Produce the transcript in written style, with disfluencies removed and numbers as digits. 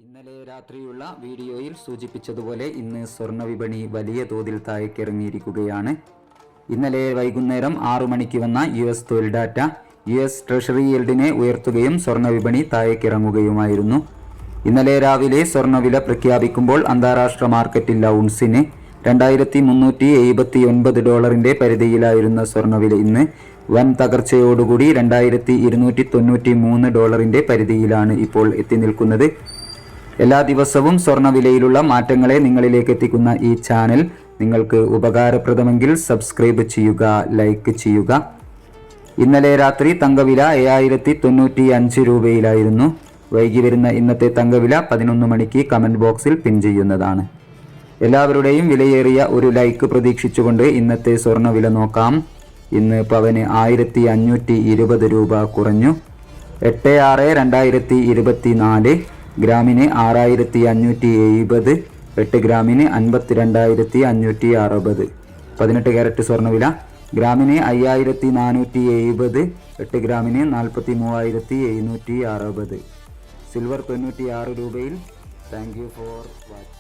ഇന്നലെ രാത്രിയുള്ള വീഡിയോയിൽ സൂചിപ്പിച്ചതുപോലെ ഇന്ന് സ്വർണ്ണ വിപണി വലിയ തോതിൽ താഴേക്കിറങ്ങിയിരിക്കുകയാണ്. ഇന്നലെ വൈകുന്നേരം 6 മണിക്ക് വന്ന US തൊഴിൽ ഡാറ്റ US ട്രഷറി യീൽഡിനെ ഉയർത്തുകയും സ്വർണ്ണ വിപണി താഴേക്കിറങ്ങുകയുമായിരുന്നു. ഇന്നലെ രാവിലെ സ്വർണ്ണവില പ്രഖ്യാപിക്കുമ്പോൾ അന്താരാഷ്ട്ര മാർക്കറ്റിൽ ഔൺസിന് $2379 പരിധിയിലായിരുന്ന സ്വർണ്ണവില ഇന്ന് വൻ തകർച്ചയോടുകൂടി $2293 പരിധിയിലാണ് ഇപ്പോൾ എത്തി നിൽക്കുന്നത്. എല്ലാ ദിവസവും സ്വർണ്ണവിലയിലുള്ള മാറ്റങ്ങളെ നിങ്ങളിലേക്ക് എത്തിക്കുന്ന ഈ ചാനൽ നിങ്ങൾക്ക് ഉപകാരപ്രദമെങ്കിൽ സബ്സ്ക്രൈബ് ചെയ്യുക, ലൈക്ക് ചെയ്യുക. ഇന്നലെ രാത്രി തങ്കവില 7095 രൂപയിലായിരുന്നു. വൈകി വരുന്ന ഇന്നത്തെ തങ്കവില 11 മണിക്ക് കമൻറ്റ് ബോക്സിൽ പിൻ ചെയ്യുന്നതാണ്. എല്ലാവരുടെയും വിലയേറിയ ഒരു ലൈക്ക് പ്രതീക്ഷിച്ചുകൊണ്ട് ഇന്നത്തെ സ്വർണ്ണവില നോക്കാം. ഇന്ന് പവന് 1520 രൂപ കുറഞ്ഞു. 8/6/2024 ഗ്രാമിന് 6570, 8 ഗ്രാമിന് 52,560. 18 ക്യാരറ്റ് സ്വർണ്ണവില ഗ്രാമിന് 5470, 8 ഗ്രാമിന് 43,760. സിൽവർ 96 രൂപയിൽ. Thank you for watching.